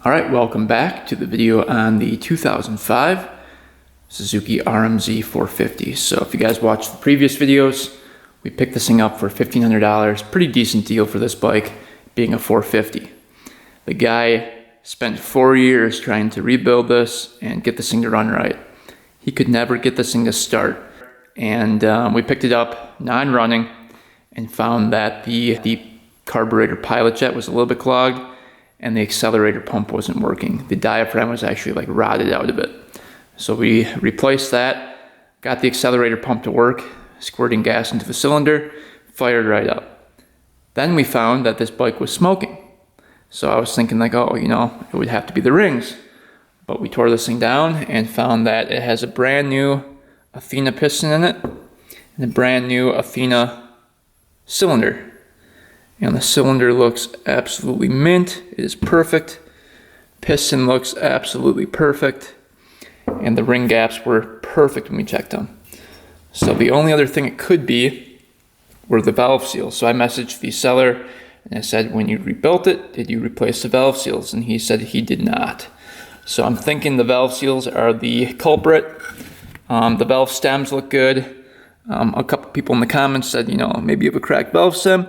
Alright, welcome back to the video on the 2005 Suzuki RMZ 450. So if you guys watched the previous videos, we picked this thing up for $1,500. Pretty decent deal for this bike, being a 450. The guy spent 4 years trying to rebuild this and get this thing to run right. He could never get this thing to start. And we picked it up non-running and found that the carburetor pilot jet was a little bit clogged and the accelerator pump wasn't working. The diaphragm was actually like rotted out of it. So we replaced that, got the accelerator pump to work, squirting gas into the cylinder, fired right up. Then we found that this bike was smoking. So I was thinking like, oh, you know, it would have to be the rings. But we tore this thing down and found that it has a brand new Athena piston in it and a brand new Athena cylinder. And the cylinder looks absolutely mint. It is perfect. Piston looks absolutely perfect. And the ring gaps were perfect when we checked them. So the only other thing it could be were the valve seals. So I messaged the seller and I said, when you rebuilt it, did you replace the valve seals? And he said he did not. So I'm thinking the valve seals are the culprit. The valve stems look good. A couple people in the comments said, you know, maybe you have a cracked valve stem.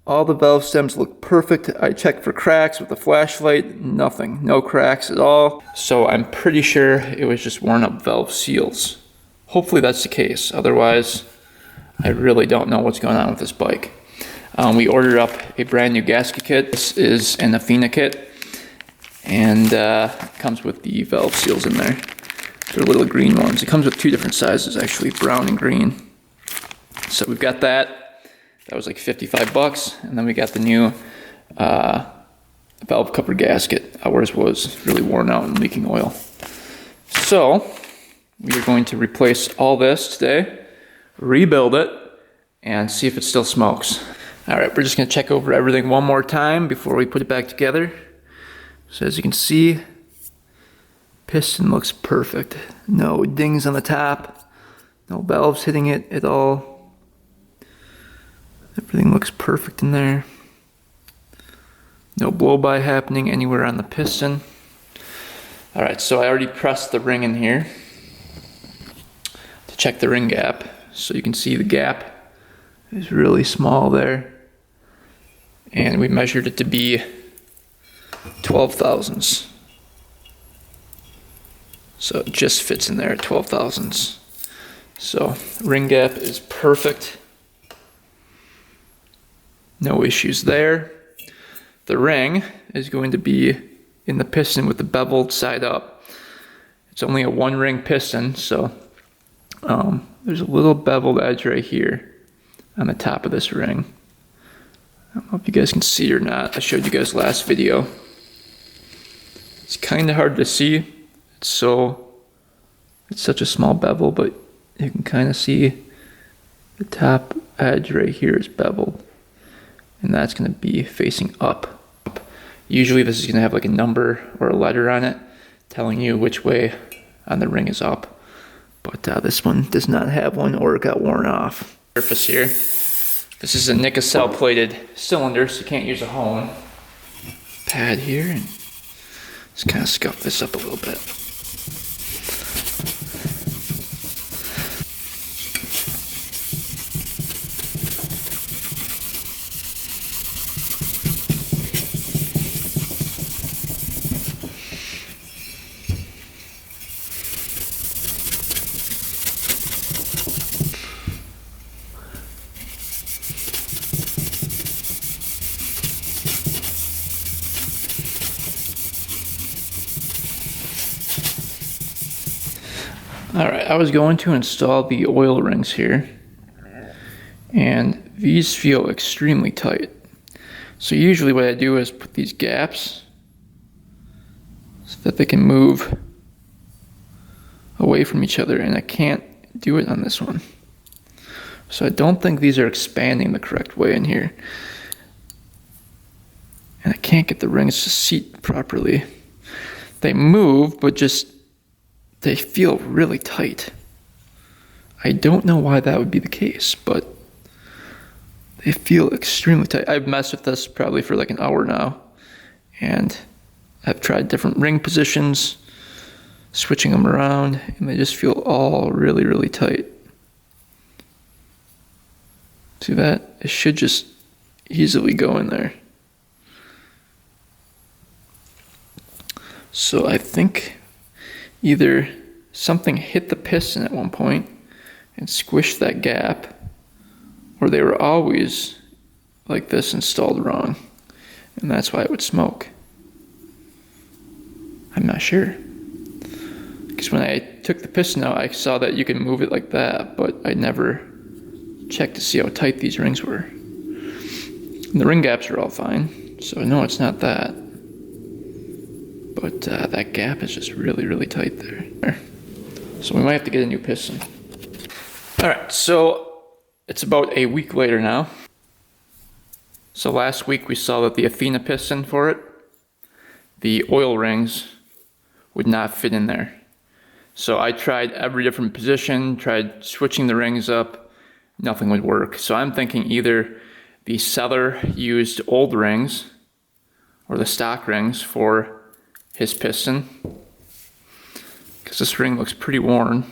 All the valve stems look perfect. I checked for cracks with the flashlight, nothing, no cracks at all. So I'm pretty sure it was just worn up valve seals. Hopefully that's the case. Otherwise, I really don't know what's going on with this bike. We ordered up a brand new gasket kit. This is an Athena kit, and it comes with the valve seals in there. They're little green ones. It comes with two different sizes, actually, brown and green. So we've got that. That was like 55 bucks. And then we got the new valve cover gasket. Ours was really worn out and leaking oil. So we are going to replace all this today, rebuild it, and see if it still smokes. All right, we're just gonna check over everything one more time before we put it back together. So as you can see, piston looks perfect. No dings on the top, no valves hitting it at all. Everything looks perfect in there. No blow-by happening anywhere on the piston. All right, so I already pressed the ring in here to check the ring gap. So you can see the gap is really small there. And we measured it to be 12 thousandths. So it just fits in there at 12 thousandths. So ring gap is perfect. No issues there. The ring is going to be in the piston with the beveled side up. It's only a one ring piston, so there's a little beveled edge right here on the top of this ring. I don't know if you guys can see it or not. I showed you guys last video. It's kind of hard to see. It's such a small bevel, but you can kind of see the top edge right here is beveled. And that's going to be facing up. Usually this is going to have like a number or a letter on it telling you which way on the ring is up. But this one does not have one or it got worn off. Surface here. This is a Nicocel plated cylinder, so you can't use a hone. Pad here, and just kind of scuff this up a little bit. Alright, I was going to install the oil rings here, and these feel extremely tight. So usually what I do is put these gaps so that they can move away from each other, and I can't do it on this one. So I don't think these are expanding the correct way in here. And I can't get the rings to seat properly. They move, but just they feel really tight. I don't know why that would be the case, but they feel extremely tight. I've messed with this probably for like an hour now, and I've tried different ring positions, switching them around, and they just feel all really, really tight. See that? It should just easily go in there. So I think either something hit the piston at one point and squished that gap, or they were always like this installed wrong, and that's why it would smoke. I'm not sure. Because when I took the piston out, I saw that you can move it like that, but I never checked to see how tight these rings were. And the ring gaps are all fine, so I know it's not that. But that gap is just really, really tight there. So we might have to get a new piston. Alright, so it's about a week later now. So last week we saw that the Athena piston for it, the oil rings would not fit in there. So I tried every different position, tried switching the rings up, nothing would work. So I'm thinking either the seller used old rings or the stock rings for his piston, because this ring looks pretty worn.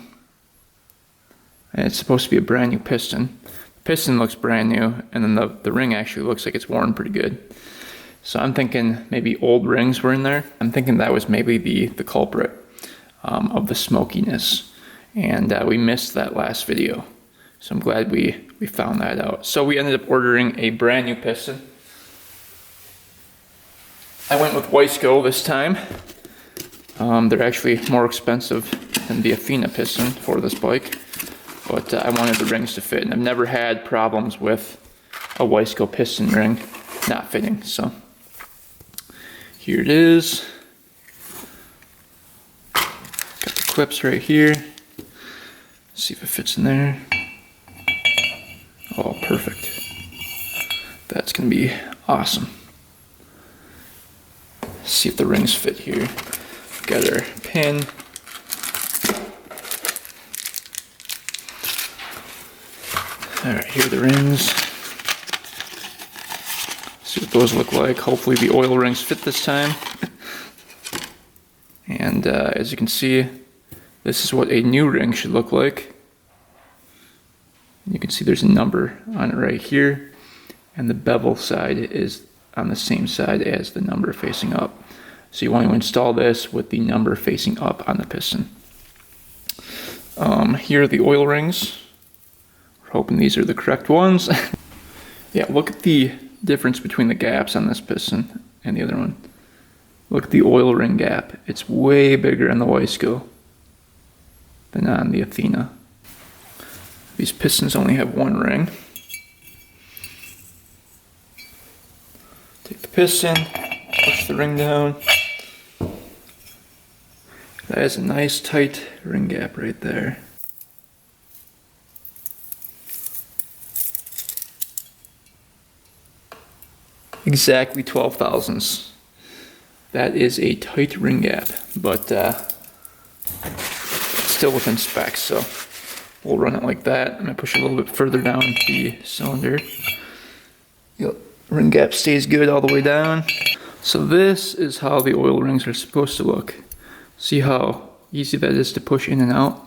And it's supposed to be a brand new piston. The piston looks brand new, and then the ring actually looks like it's worn pretty good. So I'm thinking maybe old rings were in there. I'm thinking that was maybe the culprit of the smokiness. And we missed that last video. So I'm glad we found that out. So we ended up ordering a brand new piston. I went with Wiseco this time. They're actually more expensive than the Athena piston for this bike. But I wanted the rings to fit. And I've never had problems with a Wiseco piston ring not fitting. So here it is. Got the clips right here. See if it fits in there. Oh, perfect. That's gonna be awesome. See if the rings fit here. Got our pin. Alright, here are the rings. See what those look like. Hopefully the oil rings fit this time. And as you can see, this is what a new ring should look like. You can see there's a number on it right here. And the bevel side is on the same side as the number facing up. So you want to install this with the number facing up on the piston. Here are the oil rings. We're hoping these are the correct ones. Yeah, look at the difference between the gaps on this piston and the other one. Look at the oil ring gap. It's way bigger on the Wiseco than on the Athena. These pistons only have one ring. Take the piston, push the ring down. That is a nice tight ring gap right there. Exactly 12 thousandths. That is a tight ring gap, but still within specs, so we'll run it like that. I'm gonna push a little bit further down the cylinder. Yep, ring gap stays good all the way down. So this is how the oil rings are supposed to look. See how easy that is to push in and out?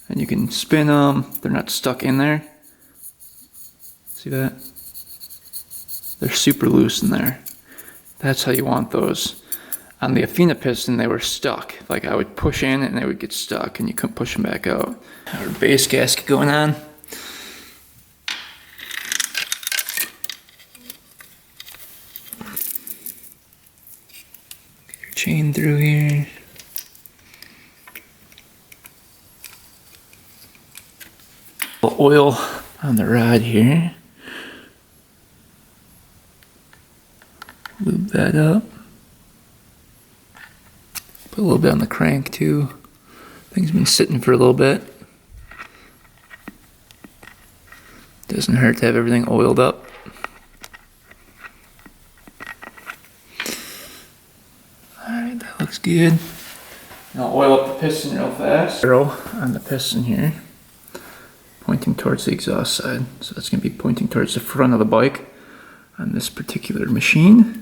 And you can spin them, they're not stuck in there. See that? They're super loose in there. That's how you want those. On the Athena piston, they were stuck. Like I would push in and they would get stuck and you couldn't push them back out. Our base gasket going on. Get your chain through here. Oil on the rod here. Lube that up. Put a little bit on the crank too. Thing's been sitting for a little bit. Doesn't hurt to have everything oiled up. Alright, that looks good. Now I'll oil up the piston real fast. Arrow on the piston here, pointing towards the exhaust side. So that's going to be pointing towards the front of the bike on this particular machine.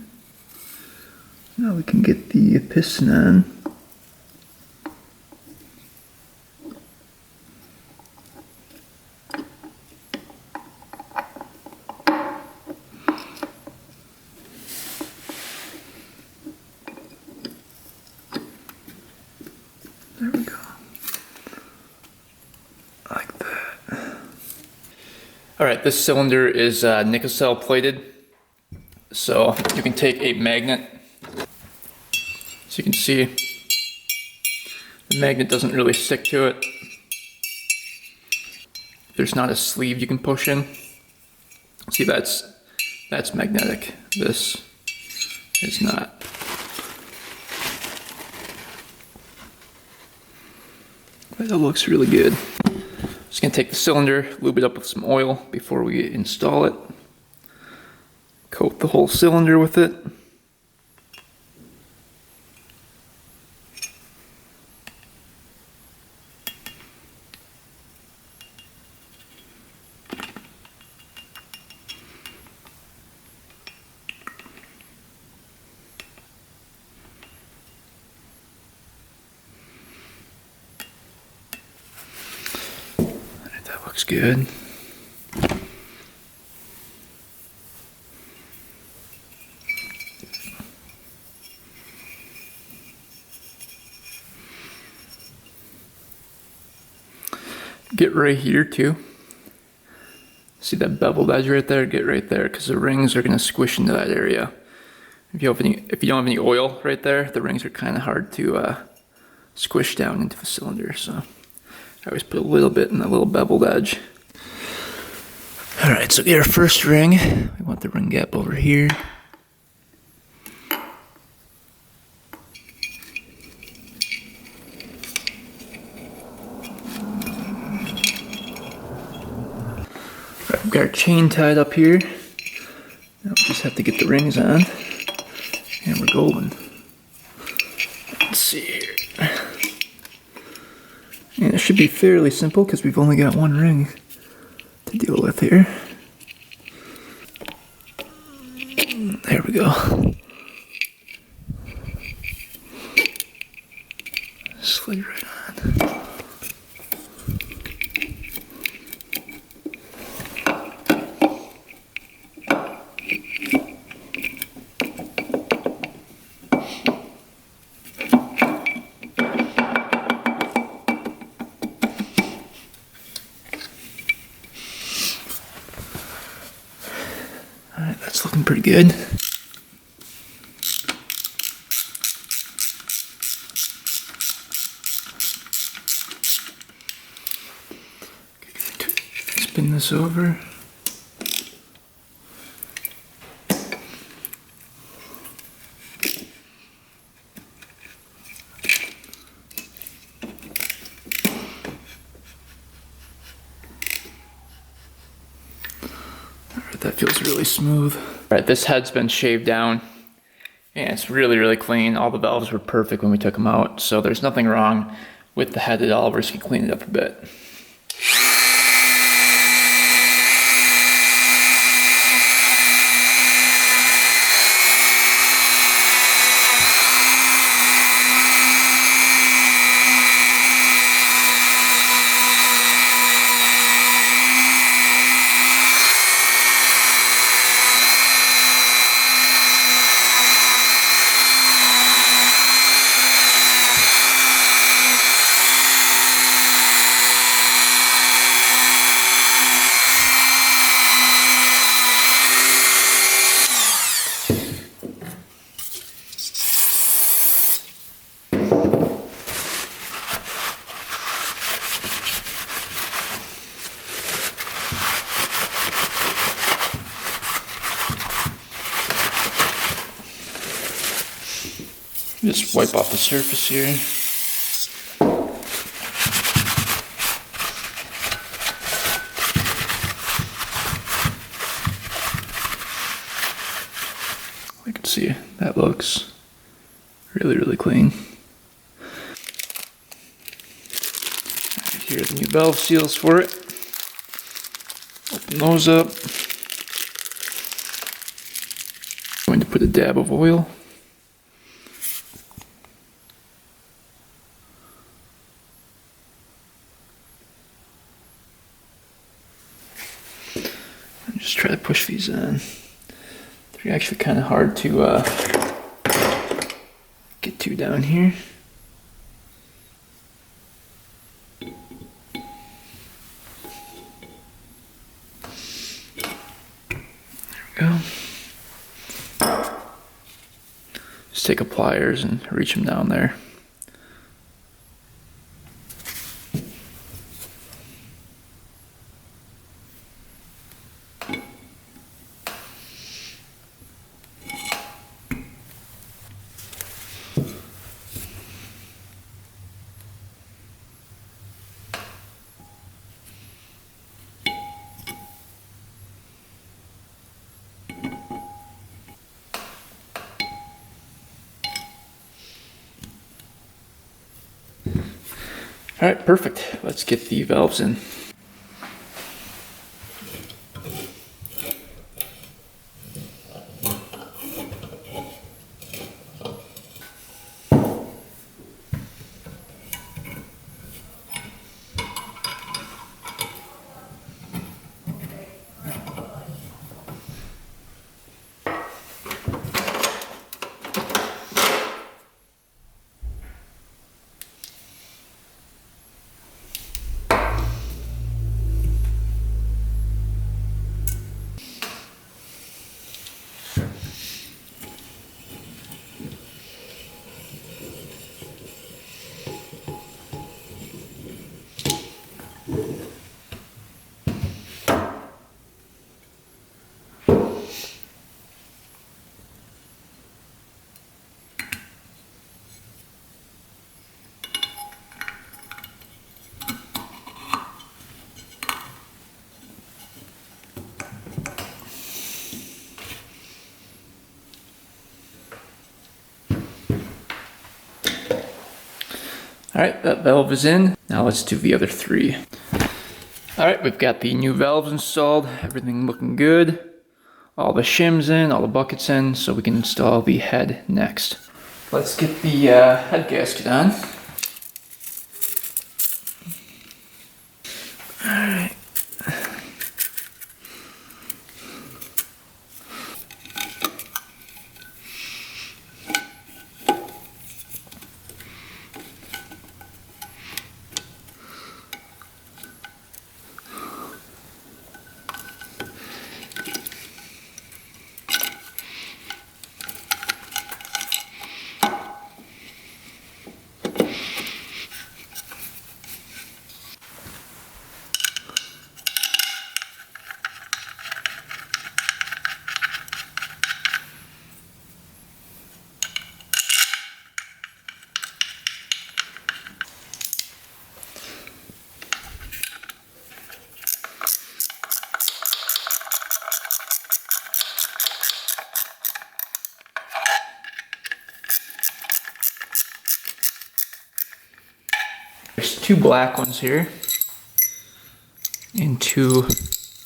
Now we can get the piston on. There we go. Like that. Alright, this cylinder is nickel plated. So you can take a magnet. So you can see the magnet doesn't really stick to it. There's not a sleeve you can push in. See, that's magnetic. This is not. But it looks really good. Just gonna take the cylinder, lube it up with some oil before we install it. Coat the whole cylinder with it. That looks good. Get right here too. See that beveled edge right there? Get right there, because the rings are going to squish into that area. If you don't have any oil right there, the rings are kind of hard to squish down into the cylinder. So I always put a little bit in that little beveled edge. All right, so get our first ring. We want the ring gap over here. We've got our chain tied up here. Now we just have to get the rings on, and we're golden. Let's see here. And it should be fairly simple because we've only got one ring to deal with here. There we go. Slide right on. Alright, that's looking pretty good. Spin this over. That feels really smooth. Alright, this head's been shaved down and it's really, really clean. All the valves were perfect when we took them out, so there's nothing wrong with the head at all. We're just gonna clean it up a bit. Just wipe off the surface here. You can see that looks really, really clean. Here are the new valve seals for it. Open those up. Going to put a dab of oil. Just try to push these in. They're actually kind of hard to get to down here. Go. Just take a pliers and reach them down there. All right, perfect. Let's get the valves in. All right, that valve is in. Now let's do the other three. All right, we've got the new valves installed. Everything looking good. All the shims in, all the buckets in, so we can install the head next. Let's get the head gasket on. All right. There's two black ones here and two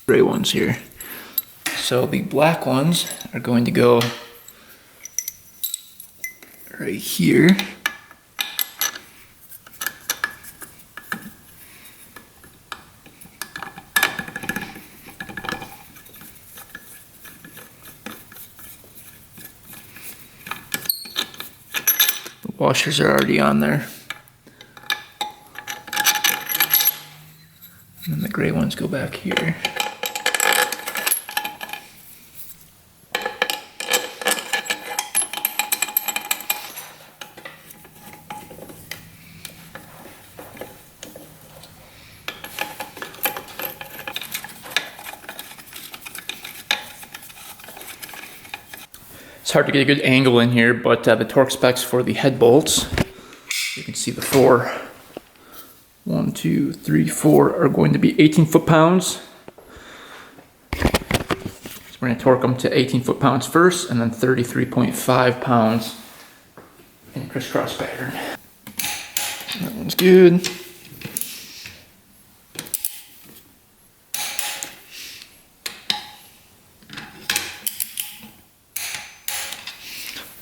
gray ones here. So the black ones are going to go right here. The washers are already on there. And then the gray ones go back here. It's hard to get a good angle in here, but the torque specs for the head bolts, you can see the four. 1, 2, 3, 4 are going to be 18 foot-pounds. So we're going to torque them to 18 foot-pounds first, and then 33.5 pounds in crisscross pattern. That one's good.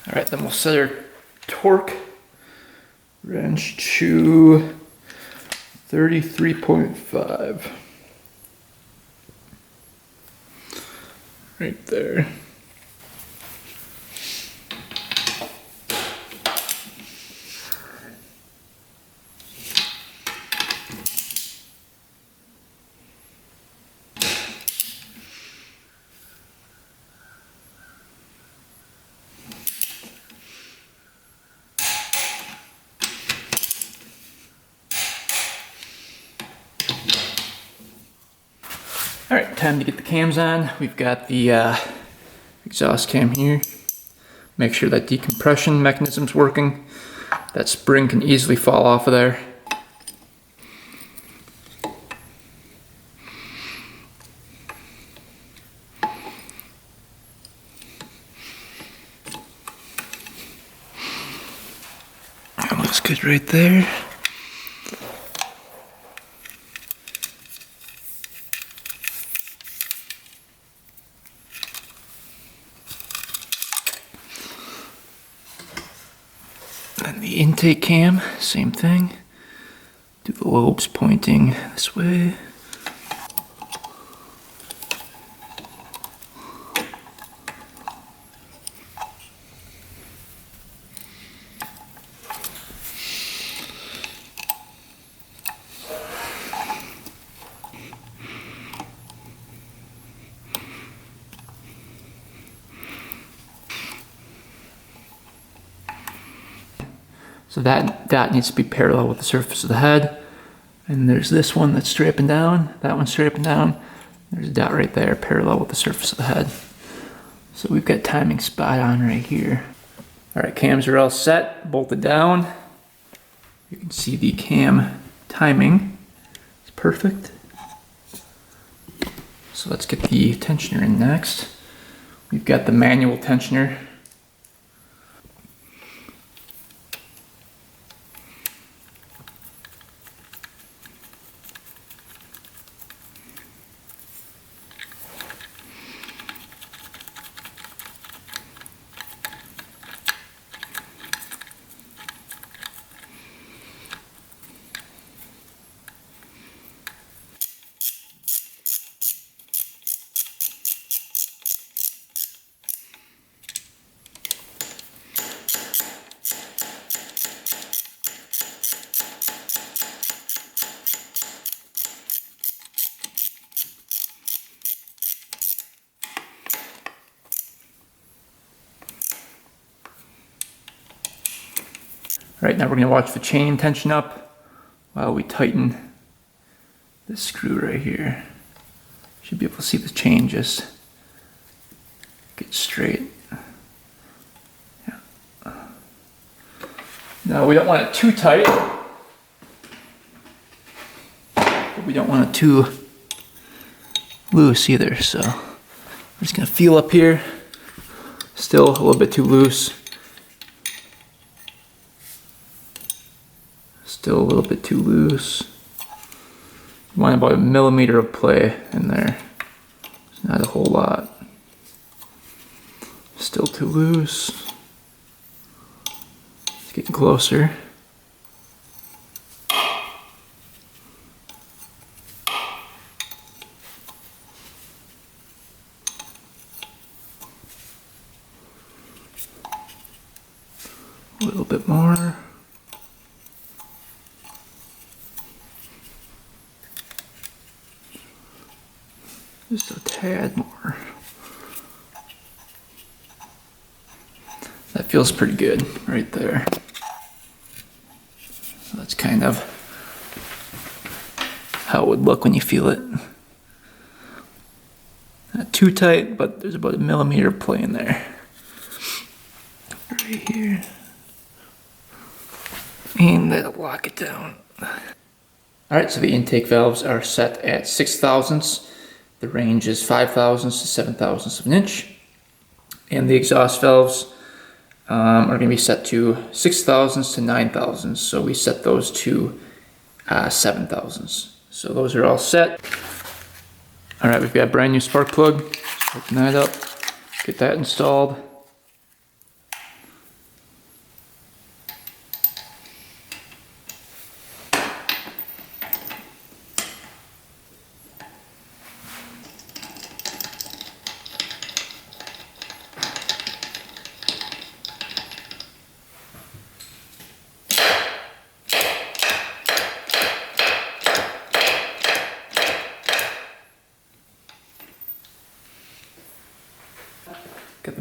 All right, then we'll set our torque wrench to 33.5. right there. All right, time to get the cams on. We've got the exhaust cam here. Make sure that decompression mechanism's working. That spring can easily fall off of there. That looks good right there. And the intake cam, same thing. Do the lobes pointing this way. So that dot needs to be parallel with the surface of the head. And there's this one that's straight up and down, that one's straight up and down. There's a dot right there, parallel with the surface of the head. So we've got timing spot on right here. All right, cams are all set, bolted down. You can see the cam timing. It's perfect. So let's get the tensioner in next. We've got the manual tensioner. All right, now we're gonna watch the chain tension up while we tighten this screw right here. Should be able to see the chain just get straight. Yeah. Now we don't want it too tight, but we don't want it too loose either. So I'm just gonna feel up here. Still a little bit too loose. Still a little bit too loose. You want about 1 millimeter of play in there. It's not a whole lot. Still too loose. It's getting closer. A little bit more. Just a tad more. That feels pretty good right there. So that's kind of how it would look when you feel it. Not too tight, but there's about 1 millimeter of play in there. Right here. And that'll lock it down. Alright, so the intake valves are set at 6 thousandths. The range is 5 thousandths to 7 thousandths of an inch. And the exhaust valves are going to be set to 6 thousandths to 9 thousandths. So we set those to 7 thousandths. So those are all set. Alright, we've got a brand new spark plug. Just open that up, get that installed.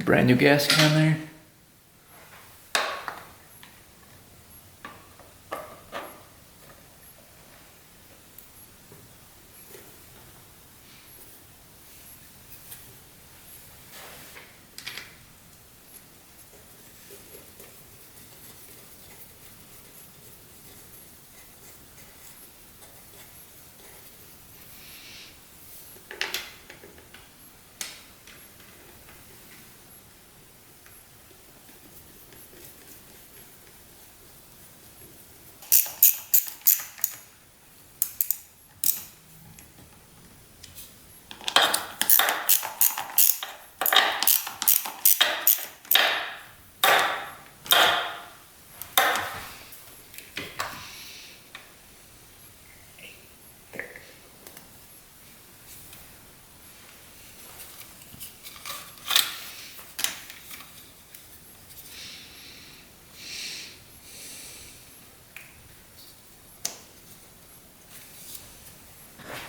the brand new gasket on there.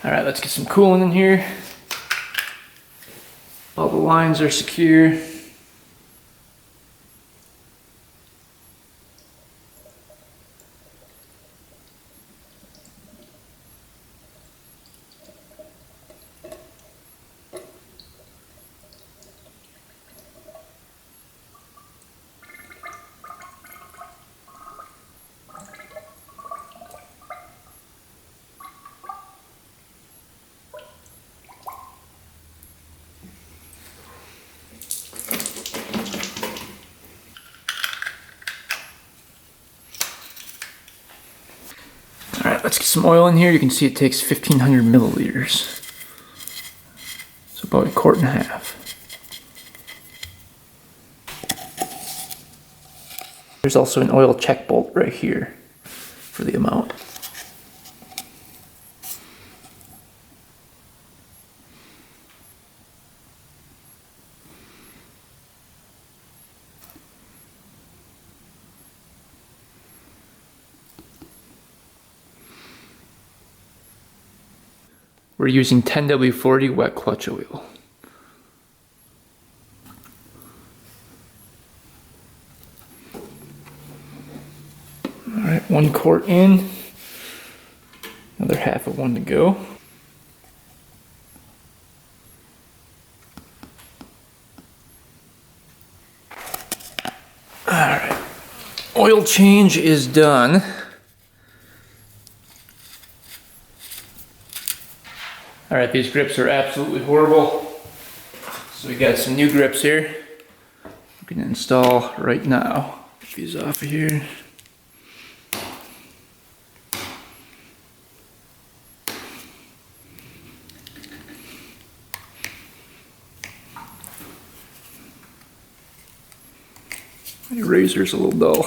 All right, let's get some coolant in here. All the lines are secure. All right, let's get some oil in here. You can see it takes 1,500 milliliters. So about 1.5 quarts. There's also an oil check bolt right here for the amount. We're using 10W40 wet clutch oil. Alright, 1 quart in. Another half of one to go. Alright, oil change is done. Alright, these grips are absolutely horrible. So we got some new grips here. We can install right now. Get these off of here. My razor's a little dull.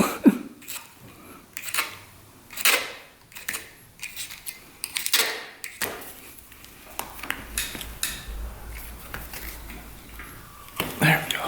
There we go.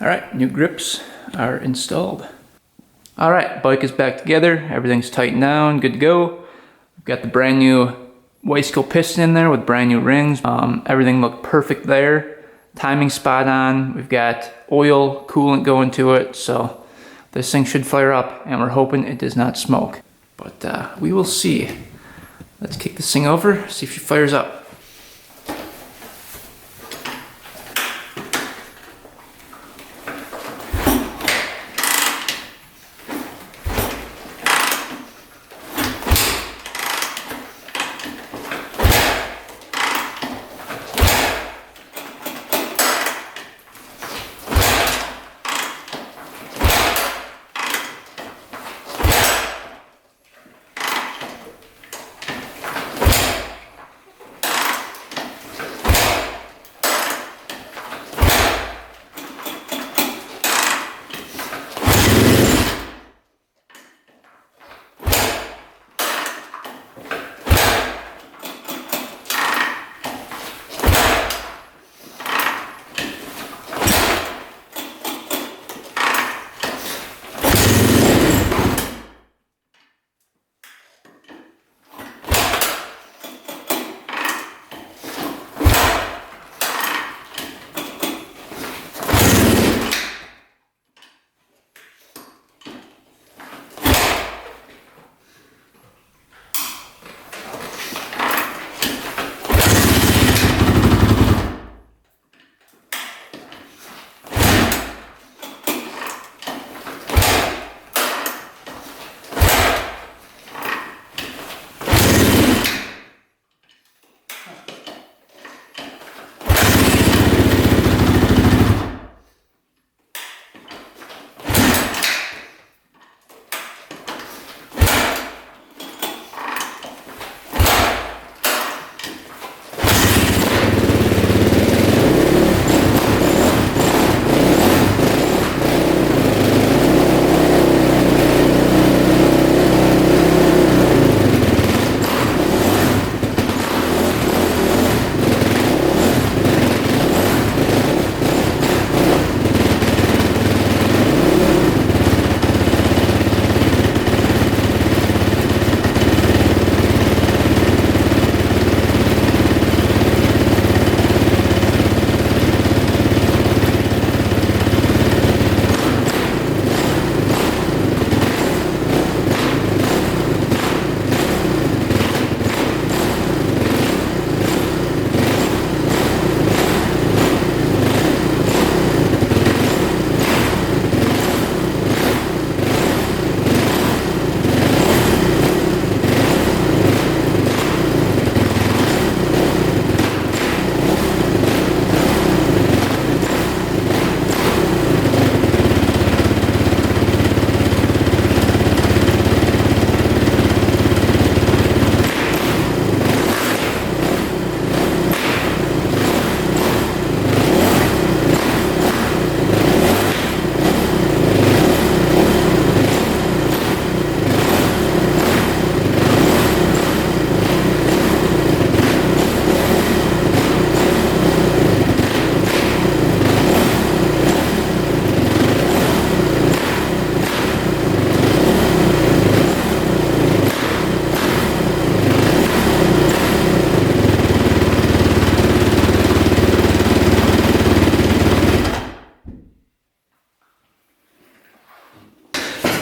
All right, new grips are installed. All right, bike is back together. Everything's tightened down, good to go. Got the brand new Wiseco piston in there with brand new rings. Everything looked perfect there. Timing spot on. We've got oil, coolant going to it, so this thing should fire up, and we're hoping it does not smoke. But we will see. Let's kick this thing over, see if she fires up.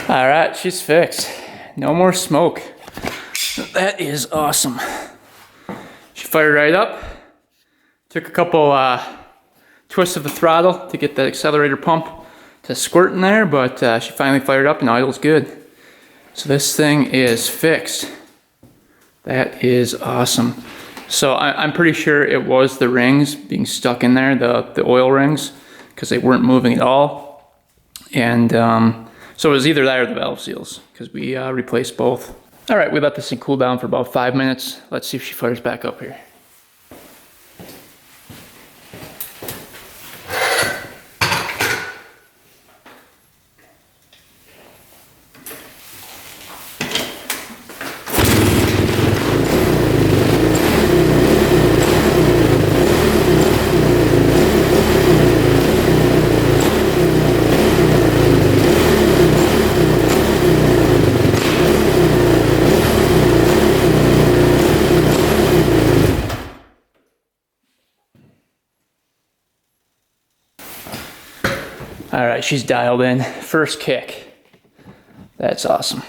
All right, she's fixed. No more smoke. That is awesome. She fired right up. Took a couple twists of the throttle to get that accelerator pump to squirt in there, but she finally fired up and idle's good. So this thing is fixed. That is awesome. So I'm pretty sure it was the rings being stuck in there, the oil rings, because they weren't moving at all. And so it was either that or the valve seals, because we replaced both. All right, we let this thing cool down for about 5 minutes. Let's see if she fires back up here. All right, she's dialed in. First kick. That's awesome.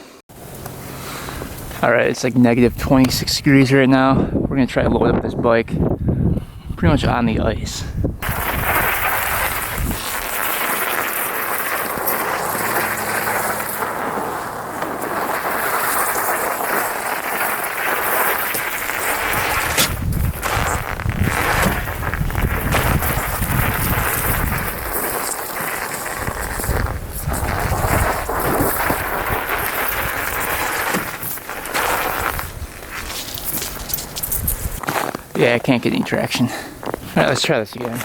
All right, it's like negative 26 degrees right now. We're gonna try to load up this bike pretty much on the ice. Yeah, I can't get any traction. All right, let's try this again.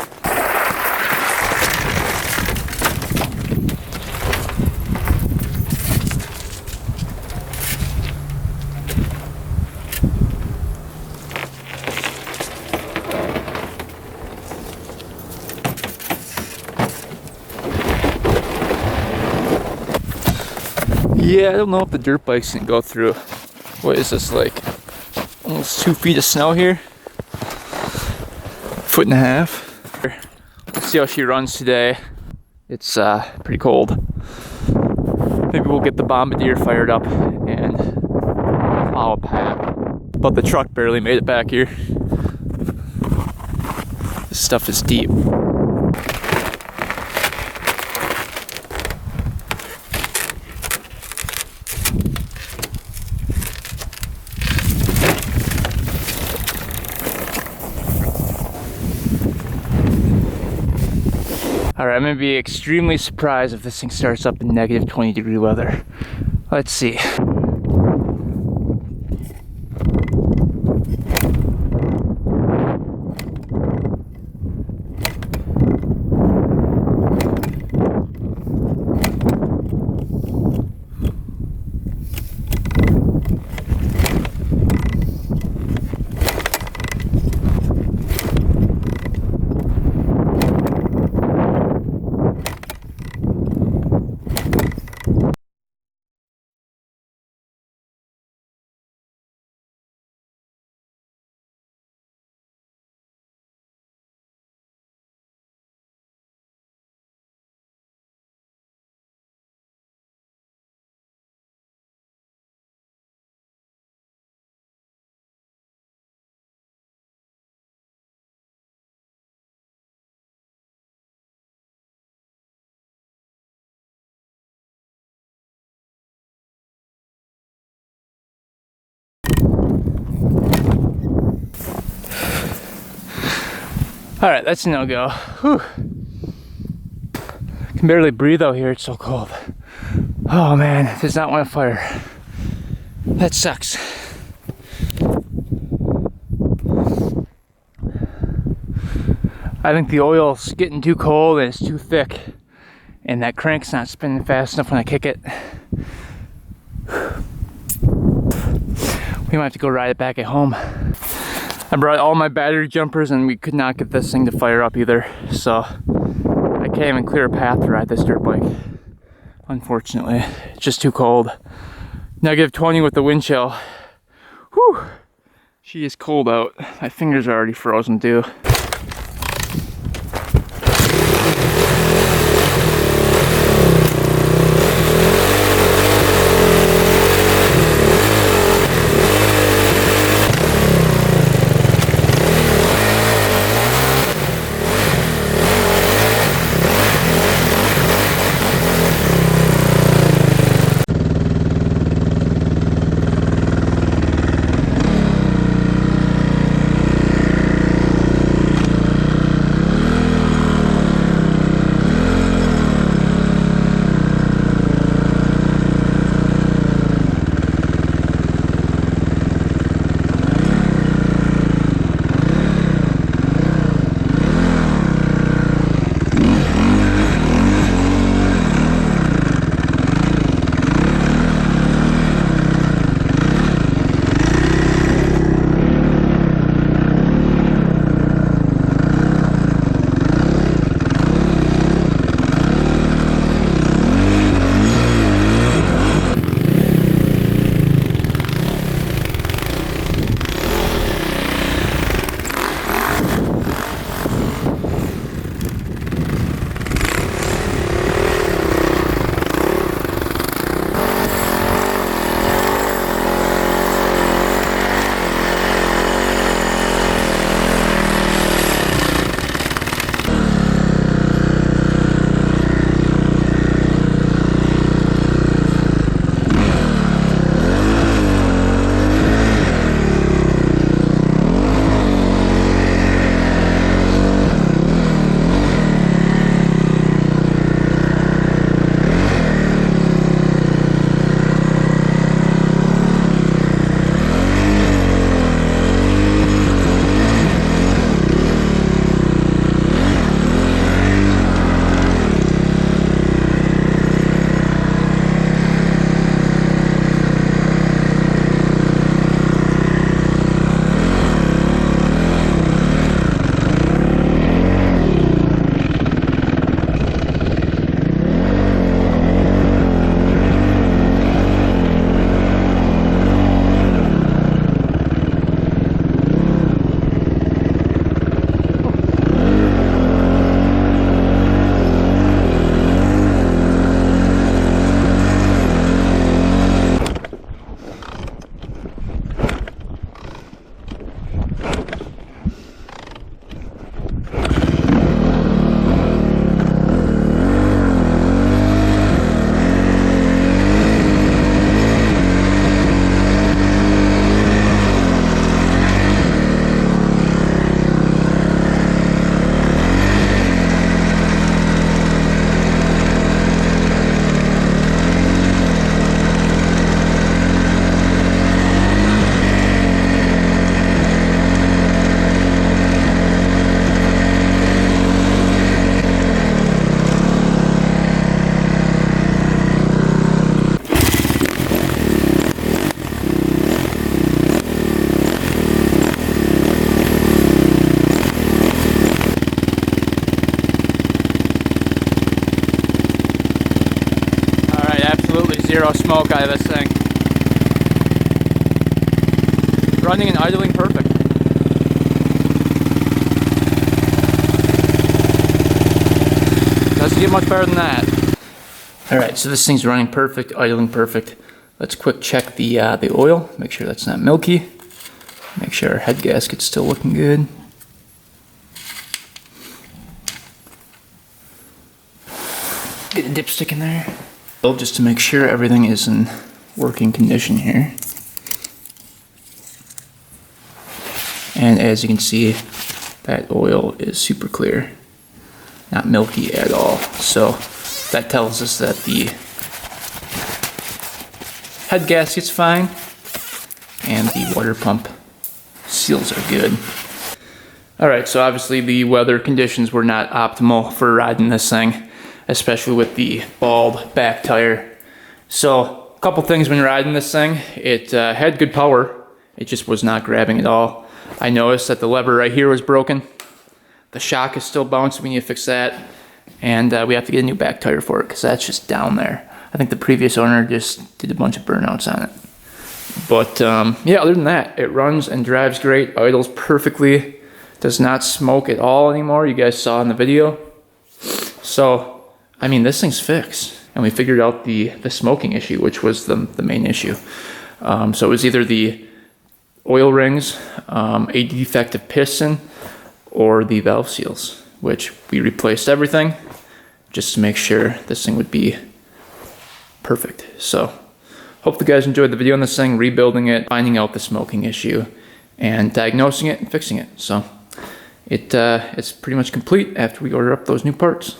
Yeah, I don't know if the dirt bikes can go through. What is this, like almost 2 feet of snow here? 1.5 feet. Let's see how she runs today. It's pretty cold. Maybe we'll get the Bombardier fired up and plow a path. But the truck barely made it back here. This stuff is deep. Alright, I'm going to be extremely surprised if this thing starts up in negative 20-degree weather. Let's see. All right, that's a no-go. Whew. Can barely breathe out here, it's so cold. Oh man, does not want to fire. That sucks. I think the oil's getting too cold and it's too thick, and that crank's not spinning fast enough when I kick it. We might have to go ride it back at home. I brought all my battery jumpers and we could not get this thing to fire up either, so I can't even clear a path to ride this dirt bike. Unfortunately, it's just too cold. Negative 20 with the wind chill. Whew, she is cold out. My fingers are already frozen too. zero smoke out of this thing. Running and idling perfect. Doesn't get much better than that. Alright, so this thing's running perfect, idling perfect. Let's quick check the oil, make sure that's not milky. Make sure our head gasket's still looking good. Get a dipstick in there. Just to make sure everything is in working condition here. And as you can see, that oil is super clear. Not milky at all. So that tells us that the head gasket's fine and the water pump seals are good. Alright, so obviously the weather conditions were not optimal for riding this thing, especially with the bald back tire. So a couple things when riding this thing. It had good power, it just was not grabbing at all. I noticed that the lever right here was broken. The shock is still bouncing, we need to fix that. And we have to get a new back tire for it because that's just down there. I think the previous owner just did a bunch of burnouts on it. But yeah, other than that, it runs and drives great, idles perfectly, does not smoke at all anymore. You guys saw in the video. So, I mean, this thing's fixed. And we figured out the smoking issue, which was the main issue. So it was either the oil rings, a defective piston, or the valve seals, which we replaced everything just to make sure this thing would be perfect. So hope you guys enjoyed the video on this thing, rebuilding it, finding out the smoking issue, and diagnosing it and fixing it. So it's pretty much complete after we order up those new parts.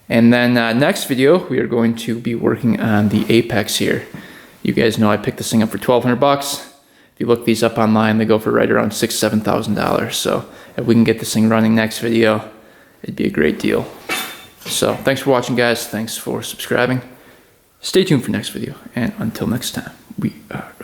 And then next video, we are going to be working on the apex here. You guys know I picked this thing up for $1,200. If you look these up online, they go for right around $6,000 to $7,000. So if we can get this thing running next video, it'd be a great deal. So thanks for watching, guys. Thanks for subscribing. Stay tuned for next video. And until next time, we are